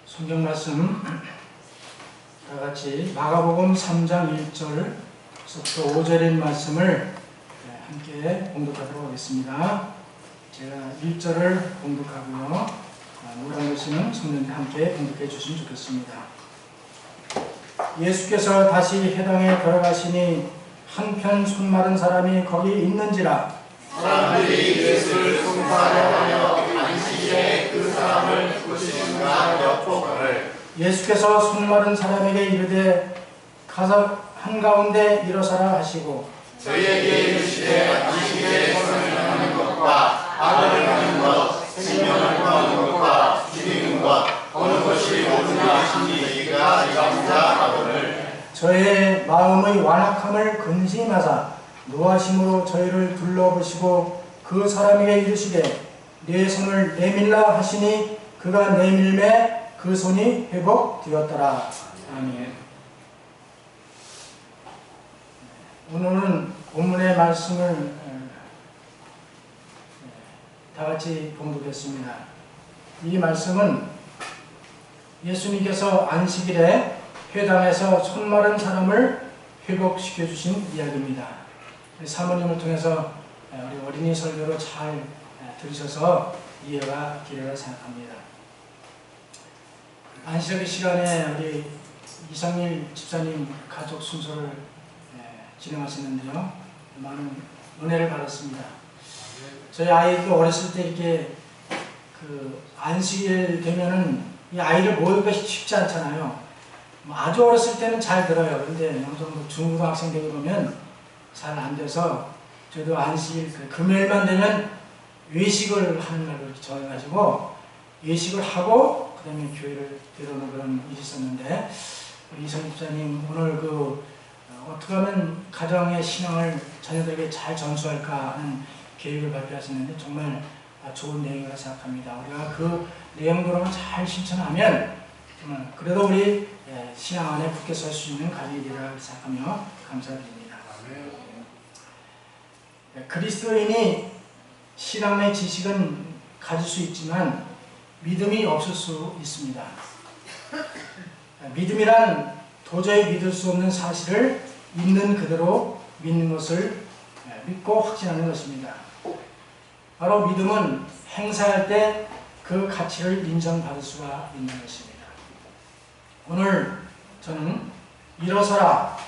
성경 말씀 다 같이 마가복음 3장 1절부터 5절인 말씀을 함께 봉독하도록 하겠습니다. 제가 1절을 봉독하고요. 노란글씨는 성령님 함께 봉독해 주시면 좋겠습니다. 예수께서 다시 회당에 들어가시니 한편 손마른 사람이 거기 있는지라. 사람들이 예수를 송사하려 하며 안식일에 그 사람을 고치는가 엿보거늘 예수께서 손마른 사람에게 이르되 가서 한가운데 일어서라 하시고 저희에게 이르시되 안식일에 손을 하는 것과 악을 하는 것, 생명을 구하는 것과 죽이는 것 어느 것이 옳으냐 하시니 너희가 감사하거늘. 저의 마음의 완악함을 근심하사 노하심으로 저희를 둘러보시고 그 사람에게 이르시되 내 손을 내밀라 하시니 그가 내밀매 그 손이 회복되었더라. 아멘. 오늘은 본문의 말씀을 다 같이 봉독했습니다. 이 말씀은 예수님께서 안식일에 회당에서 손마른 사람을 회복시켜 주신 이야기입니다. 사모님을 통해서 우리 어린이 설교로 잘 들으셔서 이해가 되리라 생각합니다. 안식일 시간에 우리 이상일 집사님 가족 순서를 진행하시는데요. 많은 은혜를 받았습니다. 저희 아이도 어렸을 때 이렇게 안식일 되면은 이 아이를 모으기가 쉽지 않잖아요. 아주 어렸을 때는 잘 들어요. 그런데 어느 정도 중고등학생 되고 그러면 잘 안 돼서 저도 안식일 금요일만 되면 외식을 하는 날로 정해가지고 외식을 하고 그 다음에 교회를 들어오는 그런 일이 있었는데 우리 이성 집사님 오늘 어떻게 하면 가정의 신앙을 자녀들에게 잘 전수할까 하는 계획을 발표하셨는데 정말 좋은 내용이라고 생각합니다. 우리가 그 내용대로 잘 실천하면 정말 그래도 우리 신앙 안에 굳게 설 수 있는 가족이 되리라 생각하며 감사드립니다. 그리스도인이 신앙의 지식은 가질 수 있지만 믿음이 없을 수 있습니다. 믿음이란 도저히 믿을 수 없는 사실을 있는 그대로 믿는 것을 믿고 확신하는 것입니다. 바로 믿음은 행사할 때 그 가치를 인정받을 수가 있는 것입니다. 오늘 저는 일어서라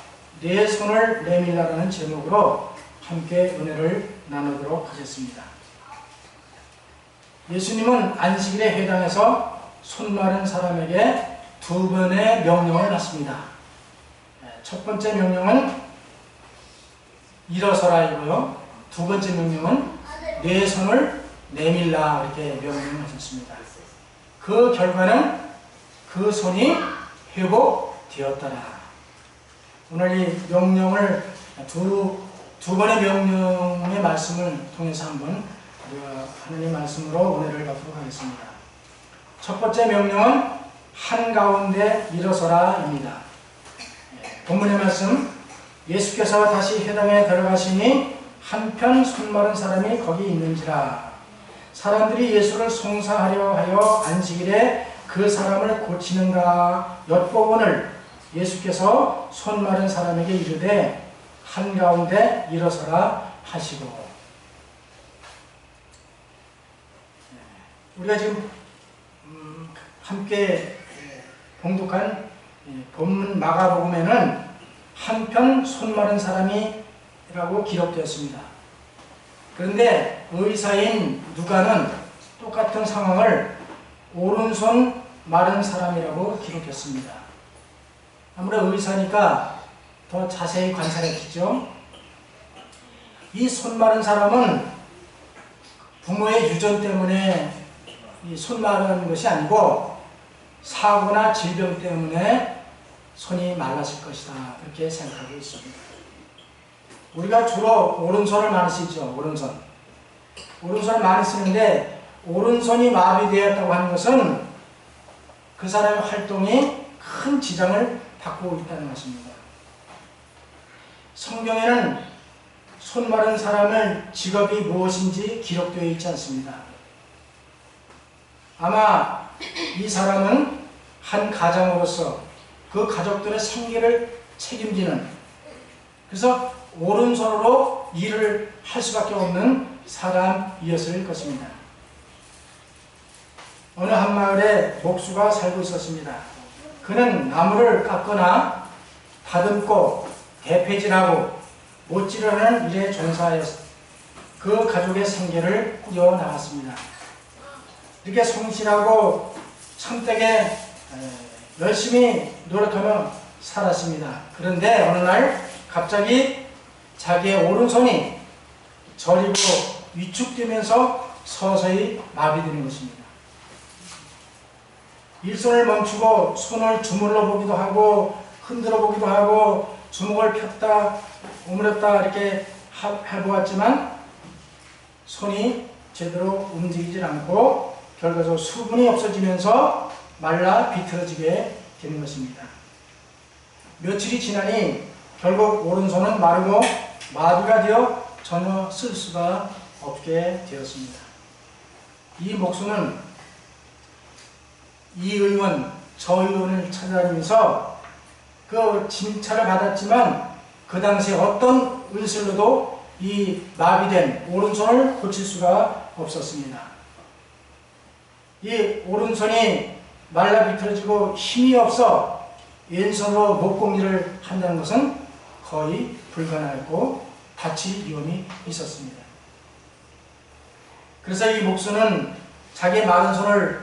내 손을 내밀라라는 제목으로 함께 은혜를 나누도록 하겠습니다. 예수님은 안식일에 회당에서 손마른 사람에게 두 번의 명령을 하십니다. 첫 번째 명령은 일어서라이고요. 두 번째 명령은 내 손을 내밀라 이렇게 명령하셨습니다. 그 결과는 그 손이 회복되었더라. 오늘 이 명령을 두 번의 명령의 말씀을 통해서 한번 우리가 하나님의 말씀으로 은혜를 받도록 하겠습니다. 첫 번째 명령은 한가운데 일어서라입니다. 본문의 말씀 예수께서 다시 회당에 들어가시니 한편 손마른 사람이 거기 있는지라. 사람들이 예수를 송사하려 하여 안식일에 그 사람을 고치는가 엿보거늘 예수께서 손마른 사람에게 이르되 한가운데 일어서라 하시고. 우리가 지금 함께 봉독한 본문 마가복음에는 한편 손마른 사람이라고 기록되었습니다. 그런데 의사인 누가는 똑같은 상황을 오른손 마른 사람이라고 기록했습니다. 아무래도 의사니까 더 자세히 관찰했겠죠. 이 손 마른 사람은 부모의 유전 때문에 이 손 마른 것이 아니고 사고나 질병 때문에 손이 말랐을 것이다. 그렇게 생각하고 있습니다. 우리가 주로 오른손을 많이 쓰죠. 오른손을 많이 쓰는데 오른손이 마비되었다고 하는 것은 그 사람의 활동이 큰 지장을 받고 있다는 것입니다. 성경에는 손 마른 사람의 직업이 무엇인지 기록되어 있지 않습니다. 아마 이 사람은 한 가장으로서 그 가족들의 생계를 책임지는, 그래서 오른손으로 일을 할 수밖에 없는 사람이었을 것입니다. 어느 한 마을에 목수가 살고 있었습니다. 그는 나무를 깎거나 다듬고 대패질하고 못질을 하는 일에 종사하였 그 가족의 생계를 꾸려 나갔습니다. 이렇게 성실하고 참되게 열심히 노력하며 살았습니다. 그런데 어느 날 갑자기 자기의 오른손이 저리고 위축되면서 서서히 마비되는 것입니다. 일손을 멈추고 손을 주물러 보기도 하고 흔들어 보기도 하고 주먹을 폈다 오므렸다 이렇게 해보았지만 손이 제대로 움직이질 않고 결과적으로 수분이 없어지면서 말라 비틀어지게 되는 것입니다. 며칠이 지나니 결국 오른손은 마르고 마비가 되어 전혀 쓸 수가 없게 되었습니다. 이 목수는 이 의원, 저 의원을 찾아다니면서 그 징차를 받았지만 그 당시에 어떤 의술로도 이 마비된 오른손을 고칠 수가 없었습니다. 이 오른손이 말라 비틀어지고 힘이 없어 왼손으로 목공일을 한다는 것은 거의 불가능했고 다칠 위험이 있었습니다. 그래서 이 목수는 자기의 마른 손을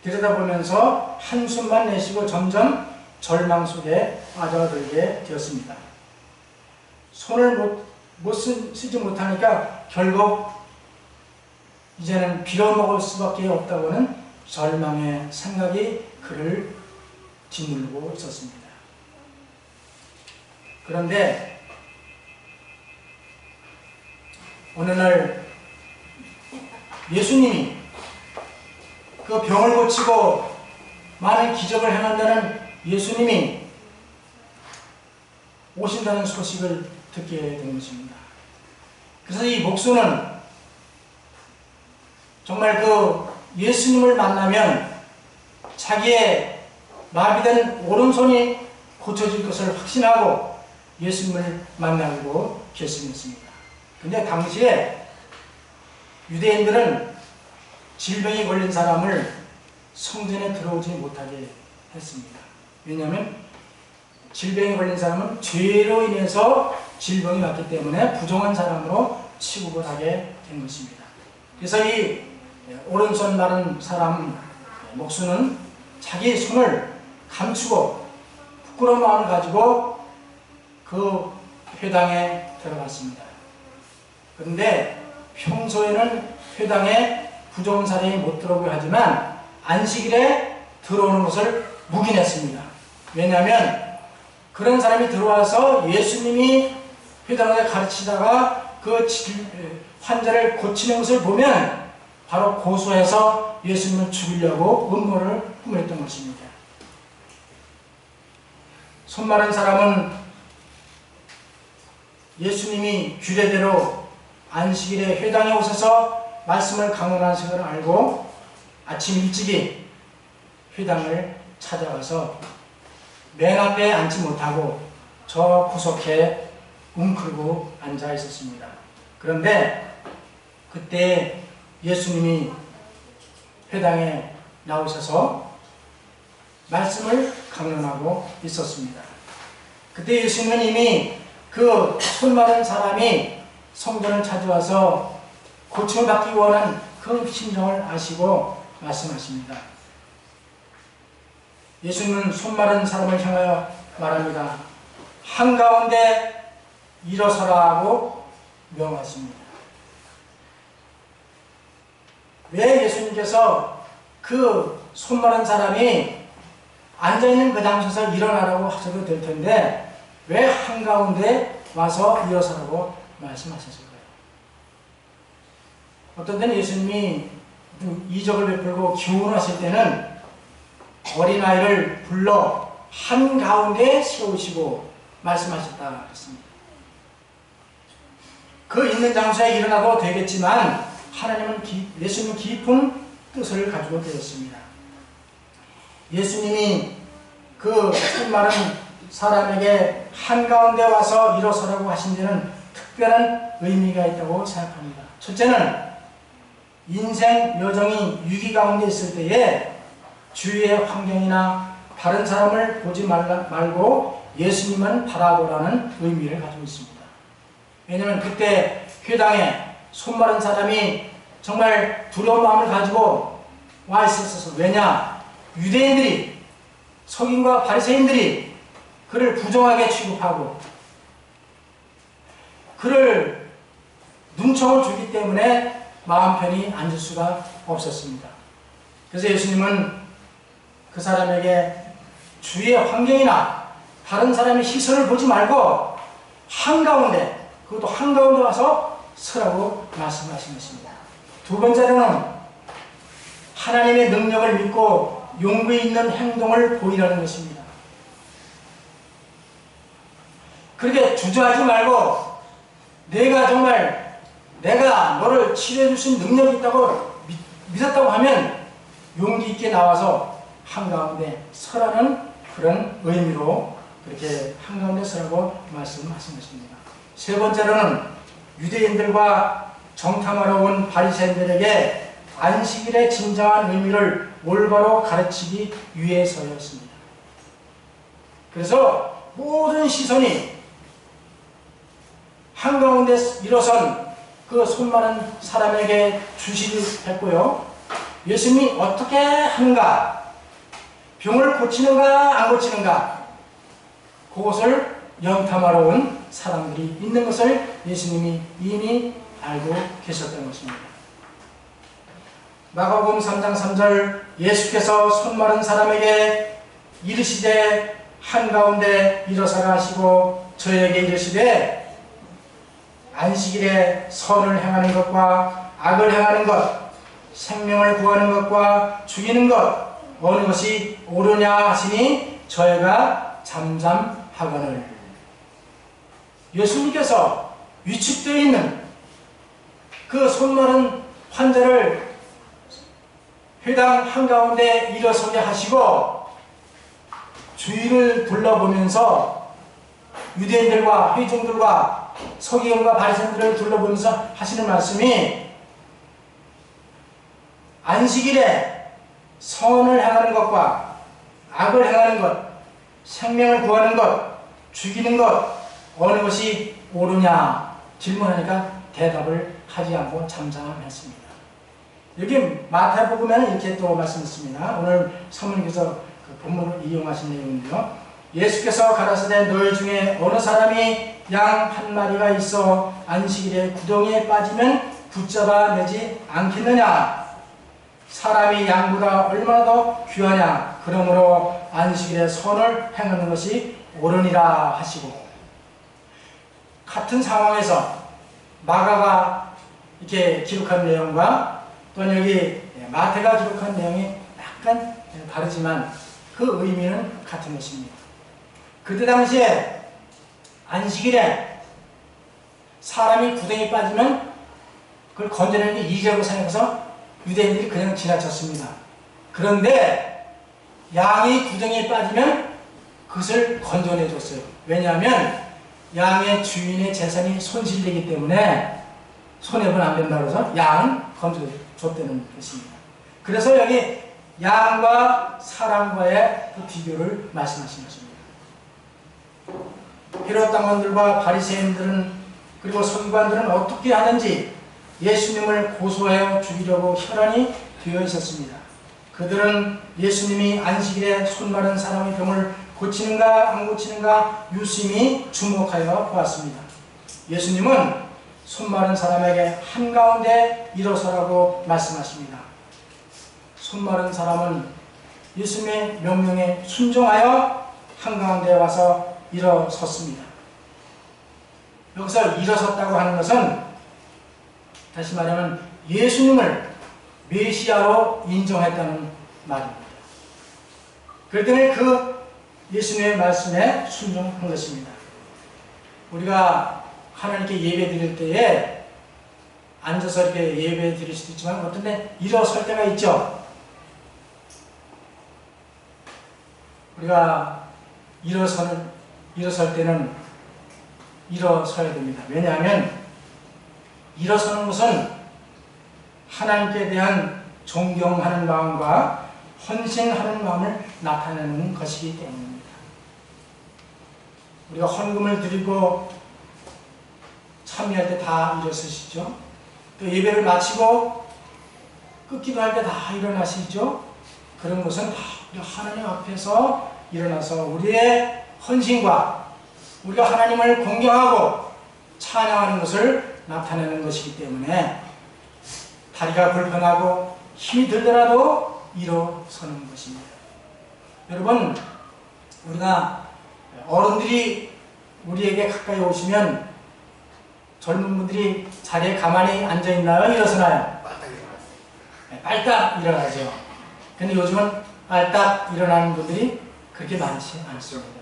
들여다보면서 한숨만 내쉬고 점점 절망 속에 빠져들게 되었습니다. 손을 쓰지 못하니까 결국 이제는 빌어먹을 수밖에 없다고는 절망의 생각이 그를 짓누르고 있었습니다. 그런데 어느 날 예수님이 그 병을 고치고 많은 기적을 행한다는 예수님이 오신다는 소식을 듣게 된 것입니다. 그래서 이 목수는 정말 그 예수님을 만나면 자기의 마비된 오른손이 고쳐질 것을 확신하고 예수님을 만나고 결심했습니다. 근데 당시에 유대인들은 질병이 걸린 사람을 성전에 들어오지 못하게 했습니다. 왜냐하면 질병이 걸린 사람은 죄로 인해서 질병이 왔기 때문에 부정한 사람으로 취급을 하게 된 것입니다. 그래서 이 오른손 마른 사람 목수는 자기 손을 감추고 부끄러운 마음을 가지고 그 회당에 들어갔습니다. 그런데 평소에는 회당에 부정한 사람이 못 들어오게 하지만 안식일에 들어오는 것을 묵인했습니다. 왜냐하면 그런 사람이 들어와서 예수님이 회당에 가르치다가 그 환자를 고치는 것을 보면 바로 고소해서 예수님을 죽이려고 음모를 꾸몄던 것입니다. 손 마른 사람은 예수님이 규례대로 안식일에 회당에 오셔서 말씀을 강론하신 것을 알고 아침 일찍이 회당을 찾아가서 맨 앞에 앉지 못하고 저 구석에 웅크리고 앉아 있었습니다. 그런데 그때 예수님이 회당에 나오셔서 말씀을 강론하고 있었습니다. 그때 예수님은 이미 그 손 마른 사람이 성전을 찾아와서 고침을 받기 원한 그 심정을 아시고 말씀하십니다. 예수님은 손 마른 사람을 향하여 말합니다. 한가운데 일어서라 하고 명하십니다. 왜 예수님께서 그 손 마른 사람이 앉아있는 그 장소에서 일어나라고 하셔도 될 텐데 왜 한가운데 와서 일어서라고 말씀하셨을까요? 어떤 때는 예수님이 이적을 베풀고 교훈하실 때는 어린아이를 불러 한가운데 세우시고 말씀하셨다 그랬습니다. 그 있는 장소에 일어나도 되겠지만 하나님은 예수님은 깊은 뜻을 가지고 계셨습니다. 예수님이 그 수많은 사람에게 한가운데 와서 일어서라고 하신 데는 특별한 의미가 있다고 생각합니다. 첫째는 인생 여정이 위기 가운데 있을 때에 주위의 환경이나 다른 사람을 보지 말고 예수님만 바라보라는 의미를 가지고 있습니다. 왜냐하면 그때 회당에 손마른 사람이 정말 두려운 마음을 가지고 와 있었어서, 왜냐? 유대인들이, 서기관과 바리새인들이 그를 부정하게 취급하고 그를 눈총을 주기 때문에 마음 편히 앉을 수가 없었습니다. 그래서 예수님은 그 사람에게 주위의 환경이나 다른 사람의 시선을 보지 말고 한가운데, 그것도 한가운데 와서 서라고 말씀하신 것입니다. 두 번째로는 하나님의 능력을 믿고 용기 있는 행동을 보이라는 것입니다. 그렇게 주저하지 말고 내가 너를 치료해 줄 수 있는 능력이 있다고 믿었다고 하면 용기 있게 나와서 한가운데 서라는 그런 의미로 그렇게 한가운데 서라고 말씀하신 것입니다. 세 번째로는 유대인들과 정탐하러 온 바리새인들에게 안식일의 진정한 의미를 올바로 가르치기 위해서였습니다. 그래서 모든 시선이 한가운데 일어선 그 손많은 사람에게 주시했고요. 예수님이 어떻게 하는가, 병을 고치는가 안 고치는가, 그것을 영탐하러 온 사람들이 있는 것을 예수님이 이미 알고 계셨던 것입니다. 마가복음 3장 3절, 예수께서 손마른 사람에게 이르시되 한가운데 일어서라 하시고 저에게 이르시되 안식일에 선을 행하는 것과 악을 행하는 것, 생명을 구하는 것과 죽이는 것 어느 것이 옳으냐 하시니 저희가 잠잠하거늘. 예수님께서 위축되어 있는 그 손마른 환자를 회당 한가운데 일어서게 하시고 주위를 둘러보면서 유대인들과 회중들과 서기관과 바리새인들을 둘러보면서 하시는 말씀이 안식일에 선을 행하는 것과 악을 행하는 것, 생명을 구하는 것, 죽이는 것 어느 것이 옳으냐 질문하니까 대답을 하지 않고 잠잠했습니다. 여기 마태복음에는 이렇게 또 말씀했습니다. 오늘 사모님께서 그 본문을 이용하신 내용인데요. 예수께서 가라사대 너희 중에 어느 사람이 양 한 마리가 있어 안식일에 구덩이에 빠지면 붙잡아 내지 않겠느냐? 사람이 양보다 얼마나 더 귀하냐? 그러므로 안식일에 선을 행하는 것이 옳으니라 하시고, 같은 상황에서 마가가 이렇게 기록한 내용과 또는 여기 마태가 기록한 내용이 약간 다르지만 그 의미는 같은 것입니다. 그때 당시에 안식일에 사람이 구덩이에 빠지면 그걸 건져내는 게 이기라고 생각해서 유대인들이 그냥 지나쳤습니다. 그런데 양이 구덩이에 빠지면 그것을 건져내줬어요. 왜냐하면 양의 주인의 재산이 손실되기 때문에 손해보면 안 된다고 해서 양은 건져줬다는 것입니다. 그래서 여기 양과 사람과의 그 비교를 말씀하신 것입니다. 헤롯 당원들과 바리새인들은 그리고 서기관들은 어떻게 하든지 예수님을 고소하여 죽이려고 혈안이 되어 있었습니다. 그들은 예수님이 안식일에 손마른 사람의 병을 고치는가 안 고치는가 유심히 주목하여 보았습니다. 예수님은 손마른 사람에게 한가운데 일어서라고 말씀하십니다. 손마른 사람은 예수님의 명령에 순종하여 한가운데 와서 일어섰습니다. 여기서 일어섰다고 하는 것은 다시 말하면 예수님을 메시아로 인정했다는 말입니다. 그럴 때는 그 예수님의 말씀에 순종한 것입니다. 우리가 하나님께 예배 드릴 때에 앉아서 이렇게 예배 드릴 수도 있지만 어떤 때 일어설 때가 있죠. 우리가 일어설 때는 일어서야 됩니다. 왜냐하면 일어서는 것은 하나님께 대한 존경하는 마음과 헌신하는 마음을 나타내는 것이기 때문입니다. 우리가 헌금을 드리고 참여할 때 다 일어서시죠. 또 예배를 마치고 끝기도 할 때 다 일어나시죠. 그런 것은 다 하나님 앞에서 일어나서 우리의 헌신과 우리가 하나님을 공경하고 찬양하는 것을 나타내는 것이기 때문에 다리가 불편하고 힘이 들더라도 일어서는 것입니다. 여러분, 우리가 어른들이 우리에게 가까이 오시면 젊은 분들이 자리에 가만히 앉아 있나요? 일어서나요? 빨딱 일어나죠. 근데 요즘은 빨딱 일어나는 분들이 그렇게 많지 않습니다.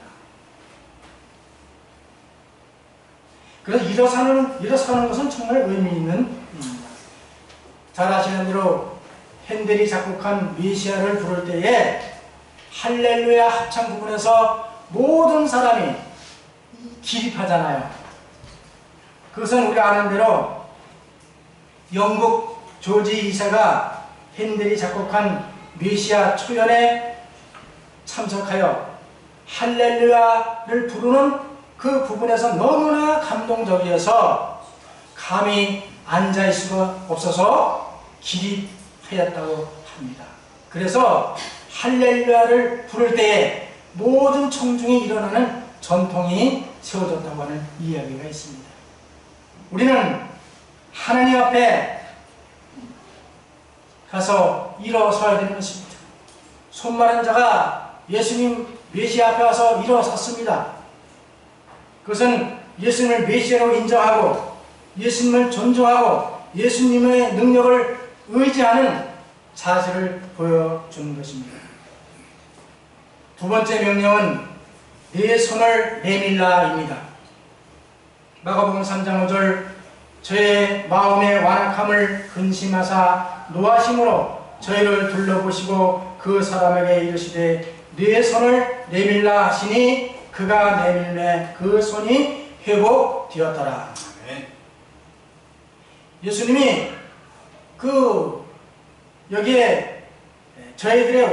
그래서 일어서는 것은 정말 의미 있는 일입니다. 잘 아시는 대로 핸델이 작곡한 메시아를 부를 때에 할렐루야 합창 부분에서 모든 사람이 기립하잖아요. 그것은 우리가 아는 대로 영국 조지 2세가 핸델이 작곡한 메시아 초연에 참석하여 할렐루야를 부르는 그 부분에서 너무나 감동적이어서 감히 앉아있을 수가 없어서 기립하였다고 합니다. 그래서 할렐루야를 부를 때에 모든 청중이 일어나는 전통이 세워졌다고 하는 이야기가 있습니다. 우리는 하나님 앞에 가서 일어서야 되는 것입니다. 손 마른 자가 예수님 메시아 앞에 와서 일어섰습니다. 그것은 예수님을 메시아로 인정하고 예수님을 존중하고 예수님의 능력을 의지하는 자세를 보여주는 것입니다. 두 번째 명령은 내 손을 내밀라입니다. 마가복음 3장 5절 저의 마음의 완악함을 근심하사 노하심으로 저희를 둘러보시고 그 사람에게 이르시되 네 손을 내밀라 하시니 그가 내밀매 그 손이 회복되었더라. 예수님이 여기에 저희들의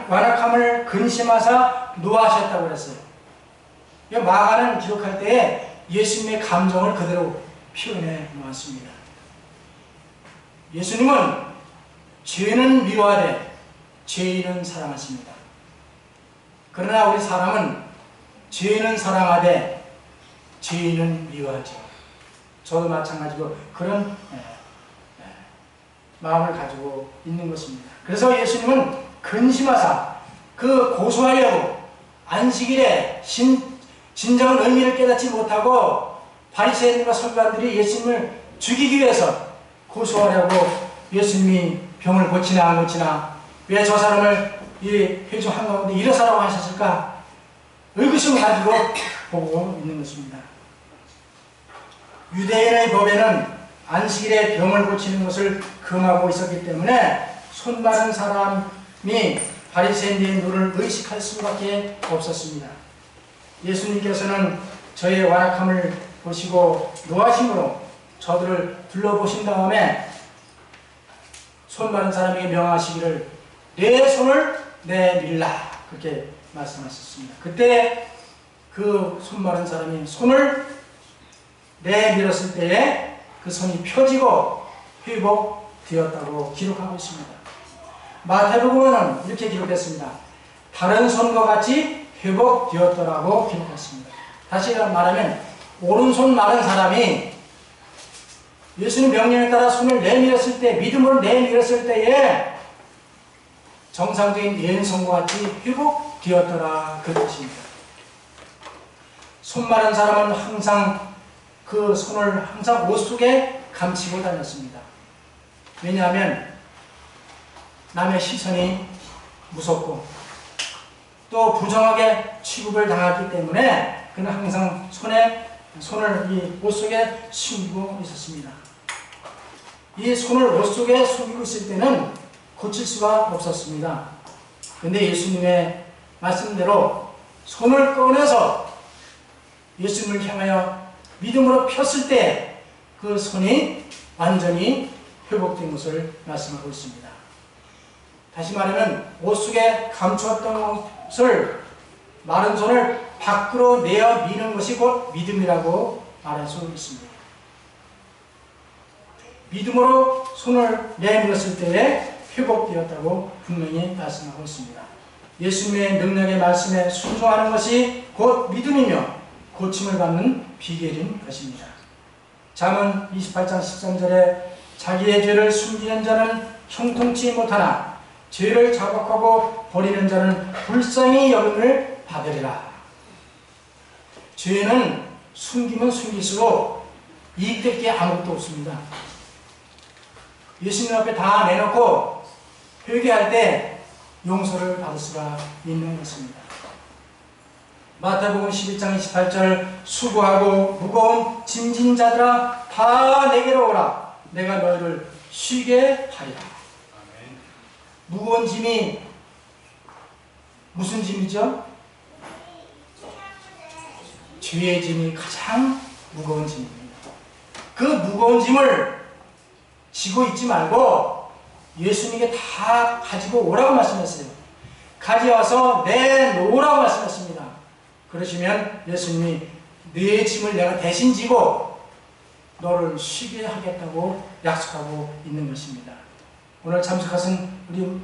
완악함을 근심하사 노하셨다고 그랬어요. 마가는 기록할 때에 예수님의 감정을 그대로 표현해 놓았습니다. 예수님은 죄는 미워하되 죄인은 사랑하십니다. 그러나 우리 사람은 죄인은 사랑하되 죄인은 미워하죠. 저도 마찬가지로 그런 마음을 가지고 있는 것입니다. 그래서 예수님은 근심하사 그 고소하려고 안식일에 진정한 의미를 깨닫지 못하고 바리새인들과 서기관들이 예수님을 죽이기 위해서 고소하려고 예수님이 병을 고치나 안 고치나 왜 저 사람을 이 회중 한가운데 일어서라고 하셨을까? 의구심을 가지고 보고 있는 것입니다. 유대인의 법에는 안식일에 병을 고치는 것을 금하고 있었기 때문에 손 마른 사람이 바리새인들의 눈을 의식할 수밖에 없었습니다. 예수님께서는 저의 완악함을 보시고 노하심으로 저들을 둘러보신 다음에 손 마른 사람에게 명하시기를 내 손을 내밀라 그렇게 말씀하셨습니다. 그때 그 손 마른 사람이 손을 내밀었을 때에 그 손이 펴지고 회복되었다고 기록하고 있습니다. 마태복음은 이렇게 기록했습니다. 다른 손과 같이 회복되었더라고 기록했습니다. 다시 말하면 오른손 마른 사람이 예수님 명령에 따라 손을 내밀었을 때, 믿음으로 내밀었을 때에 정상적인 왼손과 같이 회복되었더라 그 뜻입니다. 손 마른 사람은 항상 그 손을 항상 옷 속에 감추고 다녔습니다. 왜냐하면 남의 시선이 무섭고 또 부정하게 취급을 당하기 때문에 그는 항상 손을 이 옷 속에 숨기고 있었습니다. 이 손을 옷 속에 숨기고 있을 때는 고칠 수가 없었습니다. 근데 예수님의 말씀대로 손을 꺼내서 예수님을 향하여 믿음으로 폈을 때 그 손이 완전히 회복된 것을 말씀하고 있습니다. 다시 말하면 옷 속에 감추었던 것을, 마른 손을 밖으로 내어 미는 것이 곧 믿음이라고 말할 수 있습니다. 믿음으로 손을 내밀었을 때에 회복되었다고 분명히 말씀하고 있습니다. 예수님의 능력의 말씀에 순종하는 것이 곧 믿음이며 고침을 받는 비결인 것입니다. 잠언 28장 13절에 자기의 죄를 숨기는 자는 형통치 못하나 죄를 자복하고 버리는 자는 불쌍히 여김을 받으리라. 죄는 숨기면 숨길수록 이익될 게 아무것도 없습니다. 예수님 앞에 다 내놓고 회개할 때 용서를 받을 수가 있는 것입니다. 마태복음 11장 28절 수고하고 무거운 짐진 자들아 다 내게로 오라. 내가 너희를 쉬게 하리라. 무거운 짐이 무슨 짐이죠? 죄의 짐이 가장 무거운 짐입니다. 그 무거운 짐을 지고 있지 말고 예수님께 다 가지고 오라고 말씀했어요. 가져와서 내놓으라고 말씀했습니다. 그러시면 예수님이 네 짐을 내가 대신 지고 너를 쉬게 하겠다고 약속하고 있는 것입니다. 오늘 참석하신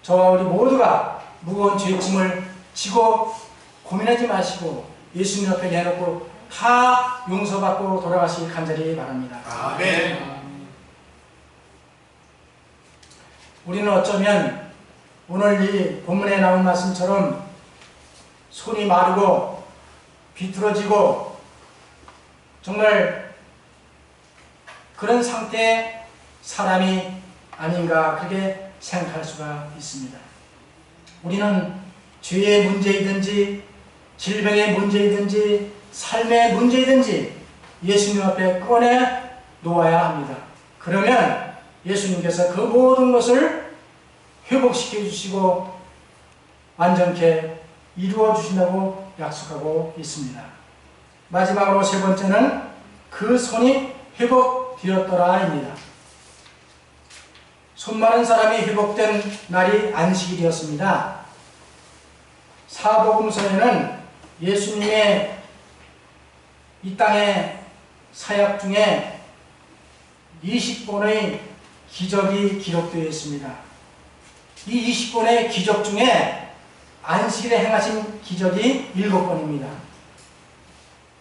저와 우리 모두가 무거운 죄짐을 지고 고민하지 마시고 예수님 앞에 내놓고 다 용서받고 돌아가시길 간절히 바랍니다. 아멘. 우리는 어쩌면 오늘 이 본문에 나온 말씀처럼 손이 마르고 비틀어지고 정말 그런 상태의 사람이 아닌가 그렇게 생각할 수가 있습니다. 우리는 죄의 문제이든지 질병의 문제이든지 삶의 문제이든지 예수님 앞에 꺼내 놓아야 합니다. 그러면 예수님께서 그 모든 것을 회복시켜 주시고 완전케 이루어 주신다고 약속하고 있습니다. 마지막으로 세 번째는 그 손이 회복되었더라입니다. 손 마른 사람이 회복된 날이 안식일이었습니다. 사복음서에는 예수님의 이 땅의 사역 중에 20번의 기적이 기록되어 있습니다. 이 20번의 기적 중에 안식일에 행하신 기적이 7번입니다.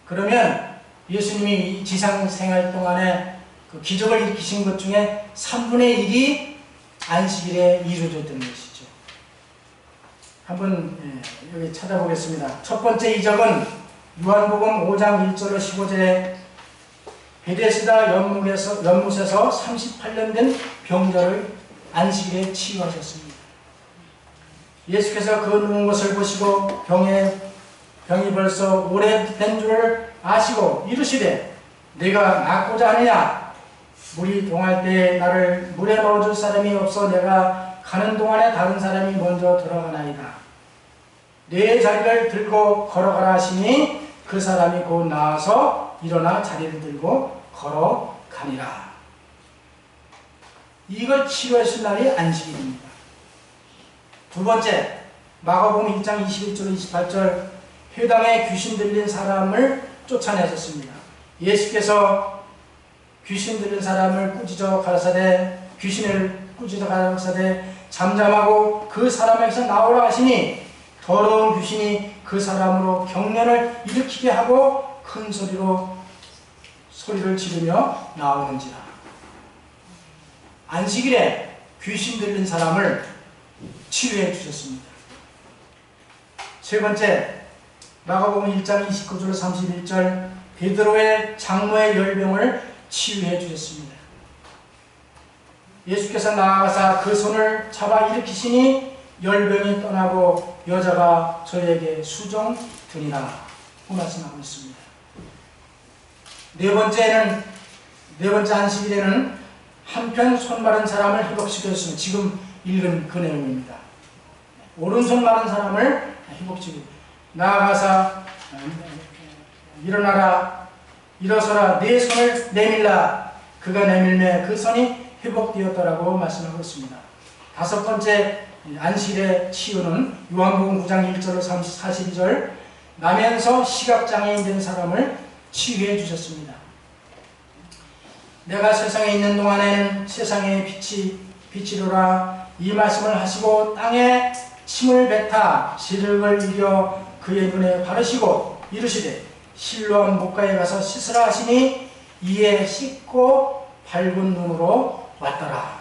그러면 예수님이 이 지상 생활 동안에 그 기적을 일으키신 것 중에 3분의 1이 안식일에 이루어졌던 것이죠. 한번 여기 찾아보겠습니다. 첫 번째 이적은 요한복음 5장 1절로 15절에 베데스다 연못에서 38년 된 병자를 안식일에 치유하셨습니다. 예수께서 그 누운 것을 보시고 병이 벌써 오래된 줄을 아시고 이르시되 내가 낫고자 하느냐? 물이 동할 때 나를 물에 넣어줄 사람이 없어 내가 가는 동안에 다른 사람이 먼저 들어가나이다. 내 자리를 들고 걸어가라 하시니 그 사람이 곧 나와서 일어나 자리를 들고 걸어가니라. 이걸 치료하신 날이 안식일입니다. 두 번째, 마가복음 1장 21절 28절 회당에 귀신 들린 사람을 쫓아내셨습니다. 예수께서 귀신 들린 사람을 꾸짖어 가라사대 귀신을 꾸짖어 가라사대 잠잠하고 그 사람에게서 나오라 하시니 더러운 귀신이 그 사람으로 경련을 일으키게 하고 큰 소리를 지르며 나오는지라. 안식일에 귀신 들린 사람을 치유해 주셨습니다. 세 번째, 마가복음 1장 29절 31절 베드로의 장모의 열병을 치유해 주셨습니다. 예수께서 나아가사 그 손을 잡아 일으키시니 열병이 떠나고 여자가 저에게 수종되니라 고 말씀하고 있습니다. 네 번째 안식일에는 한편 손 마른 사람을 회복시켰습니다. 지금 읽은 그 내용입니다. 오른손 마른 사람을 회복시키고 나아가서 일어나라 일어서라 네 손을 내밀라 그가 내밀매 그 손이 회복되었더라고 말씀하고 있습니다. 다섯 번째 안식일의 치유는 요한복음 9장 1절로 42절 나면서 시각장애인 된 사람을 치유해 주셨습니다. 내가 세상에 있는 동안에는 세상의 빛이로라 이 말씀을 하시고 땅에 침을 뱉아 시력을 이겨 그의 눈에 바르시고 이르시되 실로암 목가에 가서 씻으라 하시니 이에 씻고 밝은 눈으로 왔더라.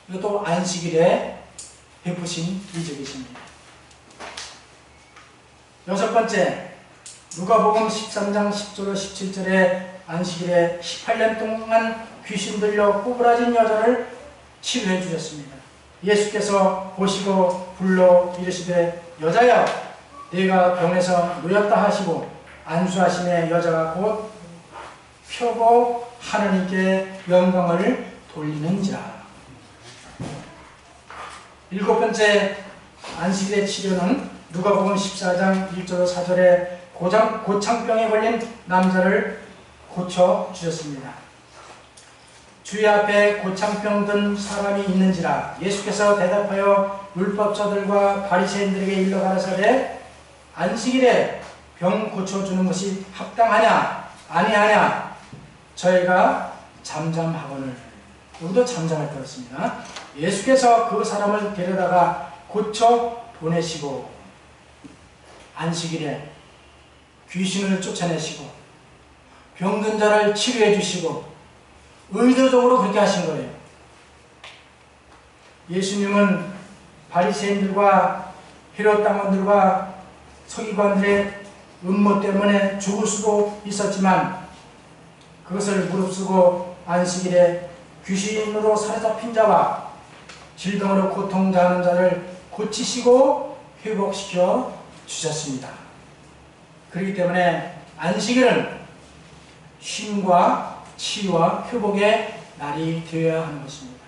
이것도 안식일에 베푸신 이적이십니다. 여섯 번째 누가복음 13장 10절로 17절에 안식일에 18년 동안 귀신 들려 꼬부라진 여자를 치료해 주셨습니다. 예수께서 보시고 불러 이르시되 여자여 네가 병에서 놓였다 하시고 안수하심에 여자가 곧 펴고 하느님께 영광을 돌리는지라. 일곱 번째 안식일의 치료는 누가복음 14장 1절 4절에 고창병에 걸린 남자를 고쳐주셨습니다. 주의 앞에 고창병 든 사람이 있는지라. 예수께서 대답하여 율법자들과 바리새인들에게 일러 가라사대 안식일에 병 고쳐주는 것이 합당하냐 아니하냐 저희가 잠잠하거늘. 여기도 잠잠할 때였습니다. 예수께서 그 사람을 데려다가 고쳐 보내시고 안식일에 귀신을 쫓아내시고 병든 자를 치료해 주시고 의도적으로 그렇게 하신 거예요. 예수님은 바리새인들과 헤롯 당원들과 서기관들의 음모 때문에 죽을 수도 있었지만 그것을 무릅쓰고 안식일에 귀신으로 사로잡힌 자와 질병으로 고통당하는 자를 고치시고 회복시켜 주셨습니다. 그렇기 때문에 안식일은 쉼과 치유와 회복의 날이 되어야 하는 것입니다.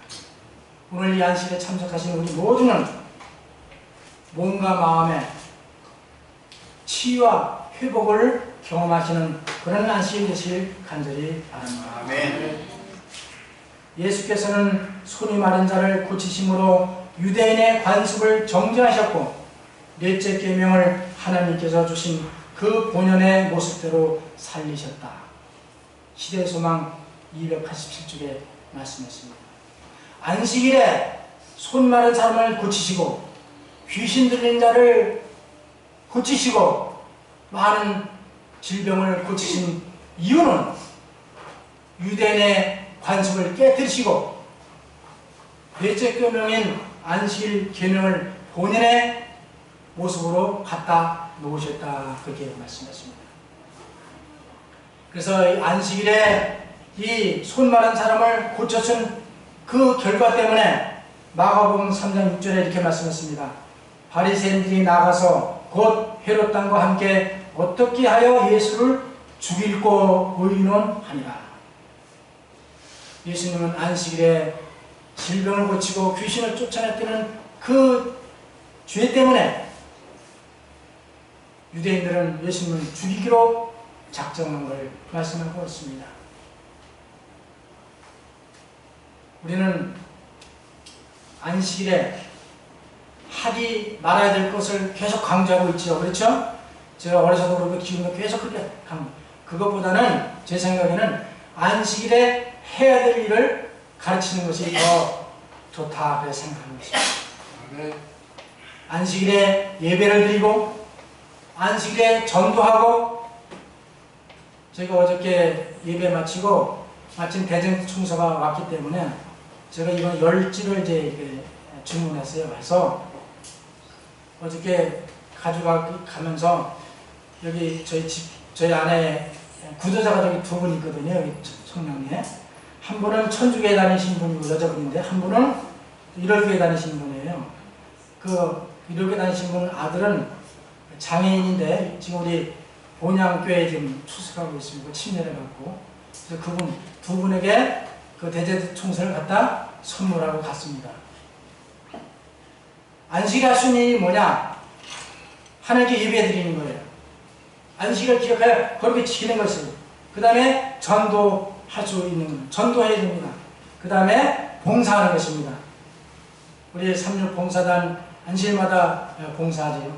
오늘 이 안식일에 참석하신 우리 모두는 몸과 마음의 치유와 회복을 경험하시는 그런 안식일 되시길 간절히 바랍니다. 아멘. 예수께서는 손이 마른 자를 고치심으로 유대인의 관습을 정죄하셨고 넷째 계명을 하나님께서 주신 그 본연의 모습대로 살리셨다. 시대의 소망 287쪽에 말씀했습니다. 안식일에 손 마른 사람을 고치시고 귀신 들린 자를 고치시고 많은 질병을 고치신 이유는 유대인의 관습을 깨뜨리시고 넷째 계명인 안식일 계명을 본인의 모습으로 갖다 놓으셨다. 그렇게 말씀하십니다. 그래서 이 안식일에 이 손 마른 사람을 고쳐준 그 결과 때문에 마가복음 3장 6절에 이렇게 말씀했습니다. 바리새인들이 나가서 곧 헤롯 당과 함께 어떻게 하여 예수를 죽일고 의논하니라. 예수님은 안식일에 질병을 고치고 귀신을 쫓아냈다는 그 죄 때문에 유대인들은 예수님을 죽이기로 작정한 걸 말씀하고 있습니다. 우리는 안식일에 하지 말아야 될 것을 계속 강조하고 있죠. 그렇죠? 제가 어려서도 그렇고 기운도 계속 그렇게 그것보다는 제 생각에는 안식일에 해야 될 일을 가르치는 것이 더 좋다 그렇게 생각하는 것입니다. 안식일에 예배를 드리고 안식일에 전도하고 제가 어저께 예배 마치고 마침 대전청소가 왔기 때문에 제가 이번 열지를 이제 주문했어요. 그래서 어저께 가져가면서 여기 저희 안에 구도자가 저기 두 분 있거든요. 여기 청량리에. 한 분은 천주교에 다니신 분이고 여자분인데 한 분은 일월교에 다니시는 분이에요. 그 일월교에 다니신 분 아들은 장애인인데 지금 우리 본향교에 지금 투숙하고 있습니다. 침례를 받고. 그래서 그분 두 분에게 그 대제총선을 갖다 선물하고 갔습니다. 안식일 할 수 있는 일이 뭐냐? 하나님께 예배 드리는 거예요. 안식일을 기억하여 그렇게 지키는 것이에요. 그 다음에 전도할 수 있는 거예요. 전도해야 됩니다. 그 다음에 봉사하는 것입니다. 우리 36 봉사단 안식일마다 봉사하지요.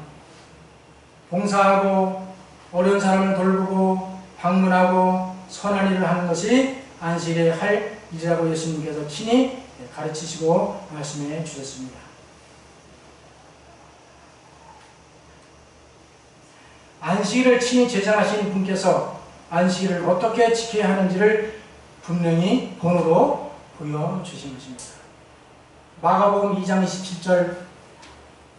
봉사하고 어려운 사람을 돌보고 방문하고 선한 일을 하는 것이 안식일에 할 일이라고 예수님께서 친히 가르치시고 말씀해 주셨습니다. 안식일을 친히 제정하신 분께서 안식일을 어떻게 지켜야 하는지를 분명히 본으로 보여주신 것입니다. 마가복음 2장 27절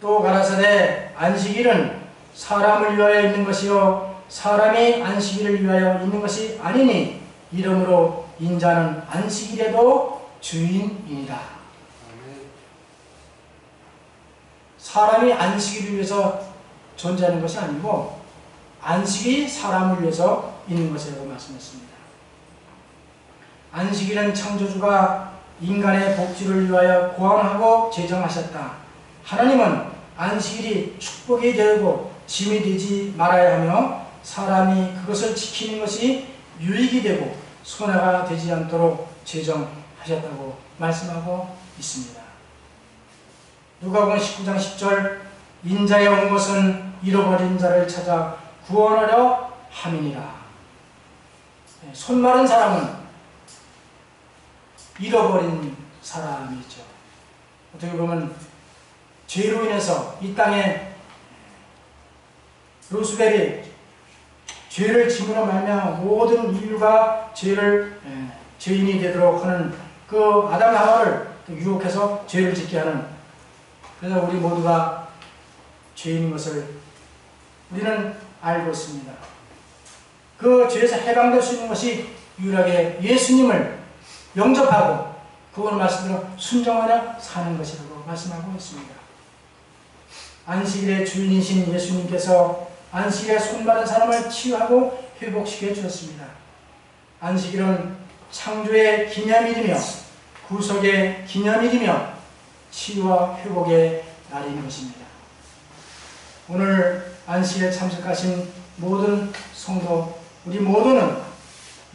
또 가라사대 안식일은 사람을 위하여 있는 것이요 사람이 안식일을 위하여 있는 것이 아니니 이러므로 인자는 안식일에도 주인이니라. 사람이 안식일을 위해서 존재하는 것이 아니고 안식이 사람을 위해서 있는 것이라고 말씀했습니다. 안식일은 창조주가 인간의 복지를 위하여 고안하고 제정하셨다. 하나님은 안식일이 축복이 되고 짐이 되지 말아야 하며 사람이 그것을 지키는 것이 유익이 되고 손해가 되지 않도록 제정하셨다고 말씀하고 있습니다. 누가복음 19장 10절 인자에 온 것은 잃어버린 자를 찾아 구원하려 함이니라. 손 마른 사람은 잃어버린 사람이죠. 어떻게 보면 죄로 인해서 이 땅에 루스벨이 죄를 지므로 말미암아 모든 인류가 죄인이 되도록 하는 그 아담 하와를 유혹해서 죄를 짓게 하는, 그래서 우리 모두가 죄인인 것을 우리는 알고 있습니다. 그 죄에서 해방될 수 있는 것이 유일하게 예수님을 영접하고 그분의 말씀대로 순종하며 사는 것이라고 말씀하고 있습니다. 안식일의 주인이신 예수님께서 안식일에 손마른 사람을 치유하고 회복시켜 주셨습니다. 안식일은 창조의 기념일이며 구속의 기념일이며 치유와 회복의 날인 것입니다. 오늘 안식일에 참석하신 모든 성도, 우리 모두는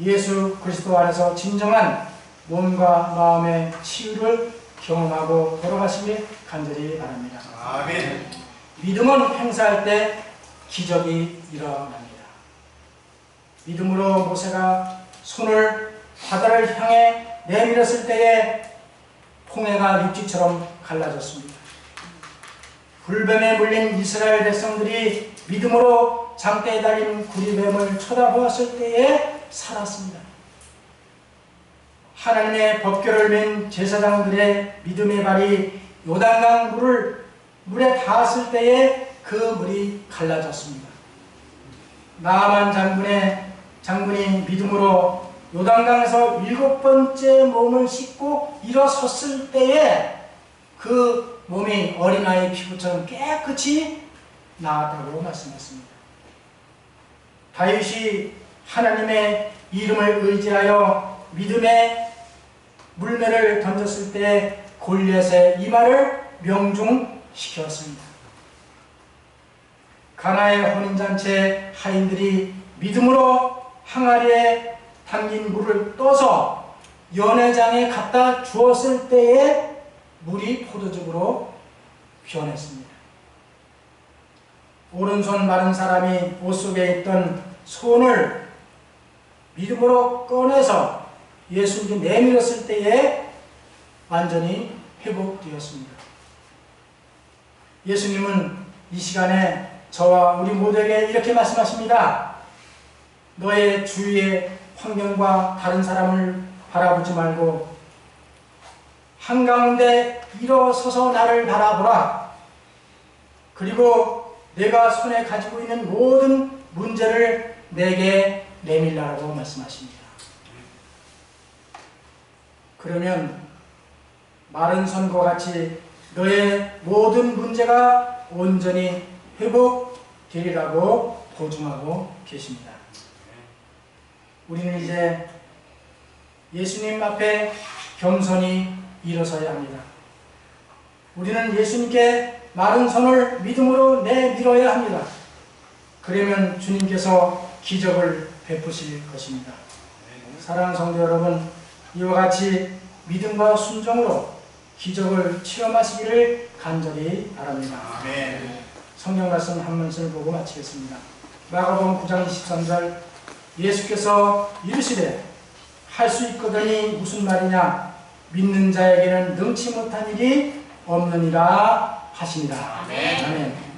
예수 그리스도 안에서 진정한 몸과 마음의 치유를 경험하고 돌아가시길 간절히 바랍니다. 아멘. 믿음은 행사할 때 기적이 일어납니다. 믿음으로 모세가 손을 바다를 향해 내밀었을 때에 홍해가 육지처럼 갈라졌습니다. 불뱀에 물린 이스라엘 백성들이 믿음으로 장대에 달린 구리뱀을 쳐다보았을 때에 살았습니다. 하나님의 법궤를 맨 제사장들의 믿음의 발이 요단강 물에 닿았을 때에 그 물이 갈라졌습니다. 나아만 장군이 믿음으로 요단강에서 7번째 몸을 씻고 일어섰을 때에 그 몸이 어린아이 피부처럼 깨끗이 나았다고 말씀했습니다. 다윗이 하나님의 이름을 의지하여 믿음의 물매를 던졌을 때 골리앗의 이마를 명중시켰습니다. 가나의 혼인잔치 하인들이 믿음으로 항아리에 담긴 물을 떠서 연회장에 갖다 주었을 때에 물이 포도즙으로 변했습니다. 오른손 마른 사람이 옷 속에 있던 손을 믿음으로 꺼내서 예수님께 내밀었을 때에 완전히 회복되었습니다. 예수님은 이 시간에 저와 우리 모두에게 이렇게 말씀하십니다. 너의 주위의 환경과 다른 사람을 바라보지 말고 한가운데 일어서서 나를 바라보라. 그리고 내가 손에 가지고 있는 모든 문제를 내게 내밀라라고 말씀하십니다. 그러면 마른 손과 같이 너의 모든 문제가 온전히 회복되리라고 보증하고 계십니다. 우리는 이제 예수님 앞에 겸손히 일어서야 합니다. 우리는 예수님께 마른 손을 믿음으로 내밀어야 합니다. 그러면 주님께서 기적을 베푸실 것입니다. 사랑하는 성도 여러분, 이와 같이 믿음과 순종으로 기적을 체험하시기를 간절히 바랍니다. 아멘. 성경 말씀 한 문을 보고 마치겠습니다. 마가복음 9장 23절, 예수께서 이르시되 할 수 있거든이 무슨 말이냐, 믿는 자에게는 능치 못한 일이 없느니라 하시니라. 아멘.